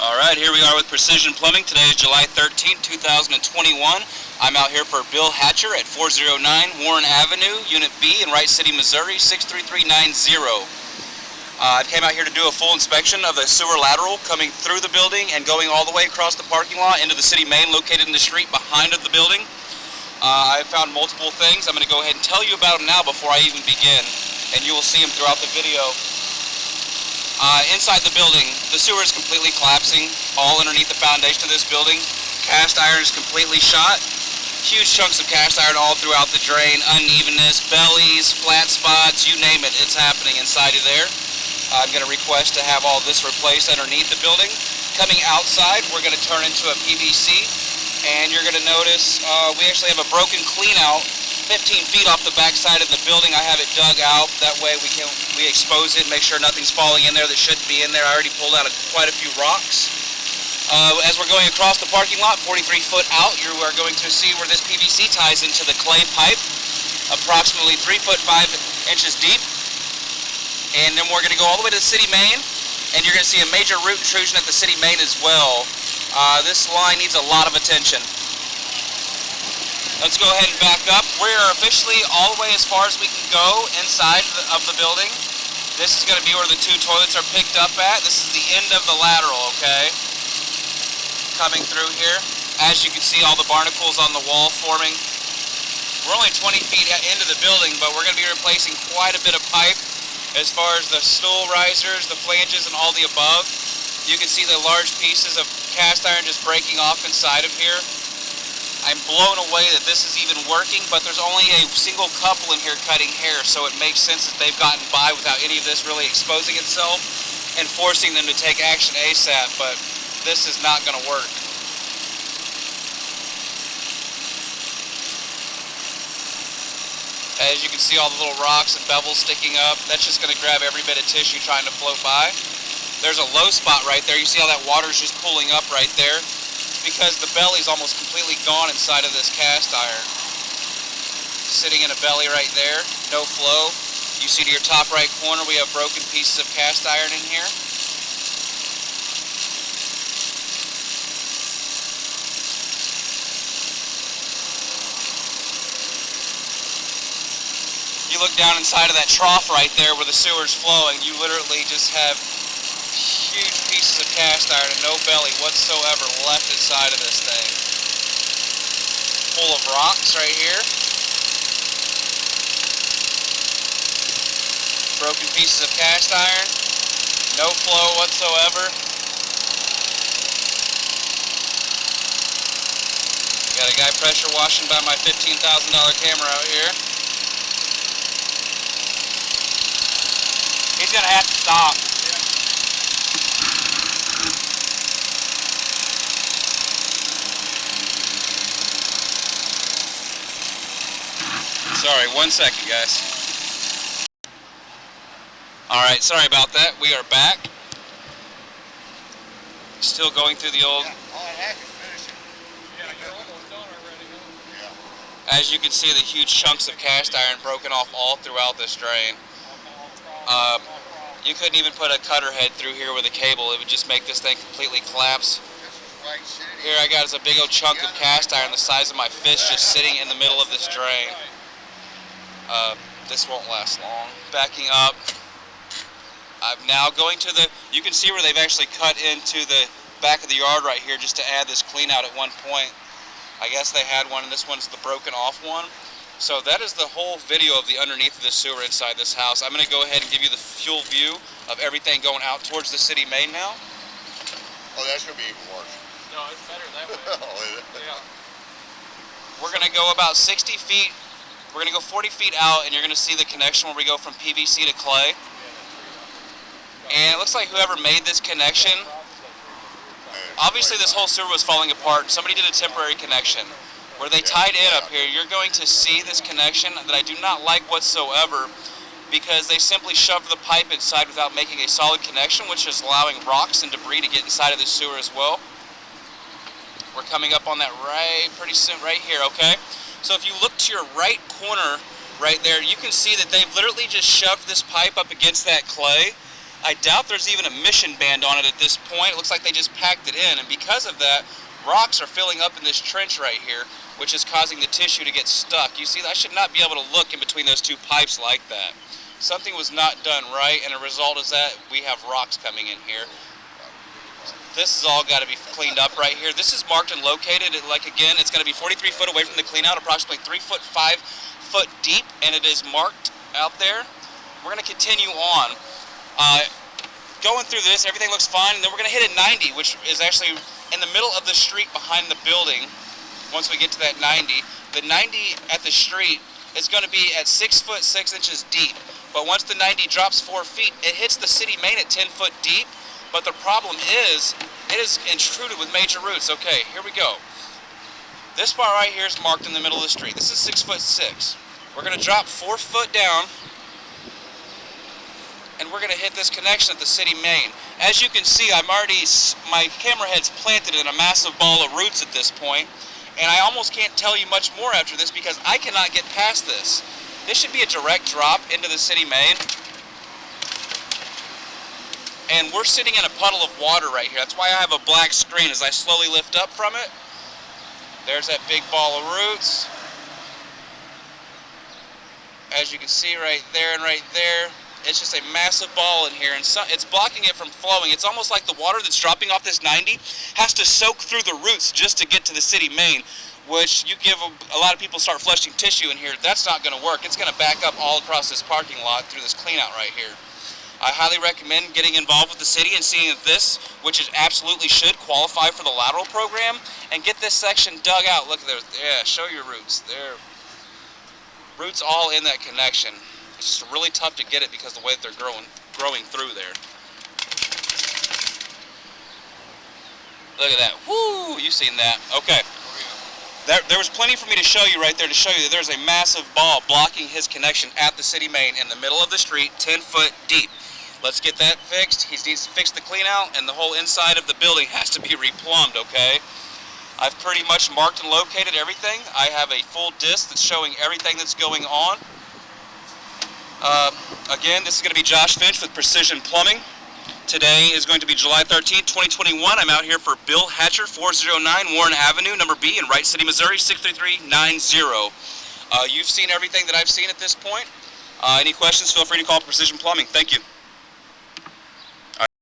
Alright, here we are with Precision Plumbing. Today is July 13th, 2021. I'm out here for Bill Hatcher at 409 Warren Avenue, Unit B in Wright City, Missouri, 63390. I came out here to do a full inspection of the sewer lateral coming through the building and going all the way across the parking lot into the city main located in the street behind the building. I found multiple things. I'm going to go ahead and tell you about them now before I even begin, and you will see them throughout the video. Inside the building, the sewer is completely collapsing all underneath the foundation of this building. Cast iron is completely shot. Huge chunks of cast iron all throughout the drain. Unevenness, bellies, flat spots, you name it, it's happening inside of there. I'm going to request to have all this replaced underneath the building. Coming outside, we're going to turn into a PVC, and you're going to notice we actually have a broken clean out 15 feet off the back side of the building. I have it dug out. That way we expose it and make sure nothing's falling in there that shouldn't be in there. I already pulled out quite a few rocks. As we're going across the parking lot, 43 foot out, you are going to see where this PVC ties into the clay pipe, approximately 3 foot 5 inches deep. And then we're going to go all the way to the city main, and you're going to see a major root intrusion at the city main as well. This line needs a lot of attention. Let's go ahead and back up. We're officially all the way as far as we can go inside of the building. This is going to be where the two toilets are picked up at. This is the end of the lateral, okay? Coming through here. As you can see, all the barnacles on the wall forming. We're only 20 feet into the building, but we're going to be replacing quite a bit of pipe as far as the stool risers, the flanges, and all the above. You can see the large pieces of cast iron just breaking off inside of here. I'm blown away that this is even working, but there's only a single couple in here cutting hair, so it makes sense that they've gotten by without any of this really exposing itself and forcing them to take action ASAP, but this is not going to work. As you can see, all the little rocks and bevels sticking up, that's just going to grab every bit of tissue trying to float by. There's a low spot right there. You see how that water's just pulling up right there? Because the belly's almost completely gone inside of this cast iron. Sitting in a belly right there, no flow. You see to your top right corner we have broken pieces of cast iron in here. You look down inside of that trough right there where the sewer's flowing, you literally just have huge pieces of cast iron and no belly whatsoever left inside of this thing. Full of rocks right here. Broken pieces of cast iron. No flow whatsoever. Got a guy pressure washing by my $15,000 camera out here. He's gonna have to stop. Sorry, 1 second, guys. Alright, sorry about that. We are back. Still going through the old... As you can see, the huge chunks of cast iron broken off all throughout this drain. You couldn't even put a cutter head through here with a cable. It would just make this thing completely collapse. Here I got is a big old chunk of cast iron the size of my fist just sitting in the middle of this drain. This won't last long. Backing up, I'm now going to the, you can see where they've actually cut into the back of the yard right here just to add this clean out at one point. I guess they had one, and this one's the broken off one. So that is the whole video of the underneath of the sewer inside this house. I'm going to go ahead and give you the full view of everything going out towards the city main now. Oh, that's going to be even worse. No, it's better that way. Oh, yeah. We're going to go about 60 feet. We're going to go 40 feet out, and you're going to see the connection where we go from PVC to clay. And it looks like whoever made this connection, obviously this whole sewer was falling apart. Somebody did a temporary connection. Where they tied in up here, you're going to see this connection that I do not like whatsoever, because they simply shoved the pipe inside without making a solid connection, which is allowing rocks and debris to get inside of the sewer as well. We're coming up on that pretty soon, right here, okay? So if you look to your right corner right there, you can see that they've literally just shoved this pipe up against that clay, I doubt there's even a mission band on it at this point. It looks like they just packed it in, and because of that, rocks are filling up in this trench right here, which is causing the tissue to get stuck. You see, I should not be able to look in between those two pipes like that. Something was not done right, and a result is that we have rocks coming in here. This has all got to be cleaned up right here. This is marked and located. Like again, it's going to be 43 foot away from the clean out, approximately 3 foot 5 foot deep, and it is marked out there. We're going to continue on. Going through this, everything looks fine, and then we're going to hit a 90, which is actually in the middle of the street behind the building. Once we get to that 90, the 90 at the street is going to be at 6 foot 6 inches deep. But once the 90 drops 4 feet, it hits the city main at 10 foot deep. But the problem is, it is intruded with major roots. Okay, here we go. This part right here is marked in the middle of the street. This is 6 foot 6. We're going to drop 4 foot down, and we're going to hit this connection at the city main. As you can see, my camera head's planted in a massive ball of roots at this point, and I almost can't tell you much more after this because I cannot get past this. This should be a direct drop into the city main, and we're sitting in a puddle of water right here. That's why I have a black screen as I slowly lift up from it. There's that big ball of roots. As you can see right there and right there, it's just a massive ball in here, and it's blocking it from flowing. It's almost like the water that's dropping off this 90 has to soak through the roots just to get to the city main, which you give a lot of people start flushing tissue in here. That's not going to work. It's going to back up all across this parking lot through this clean out right here. I highly recommend getting involved with the city and seeing that this, which it absolutely should qualify for the lateral program, and get this section dug out. Look there. Yeah, show your roots. There. Roots all in that connection. It's just really tough to get it because of the way that they're growing through there. Look at that. Woo! You've seen that. Okay. There was plenty for me to show you right there to show you that there's a massive ball blocking his connection at the city main in the middle of the street, 10 foot deep. Let's get that fixed. He needs to fix the clean out, and the whole inside of the building has to be replumbed, okay? I've pretty much marked and located everything. I have a full disc that's showing everything that's going on. Again, this is going to be Josh Finch with Precision Plumbing. Today is going to be July 13th, 2021. I'm out here for Bill Hatcher, 409 Warren Avenue, number B, in Wright City, Missouri, 63390. You've seen everything that I've seen at this point. Any questions, feel free to call Precision Plumbing. Thank you.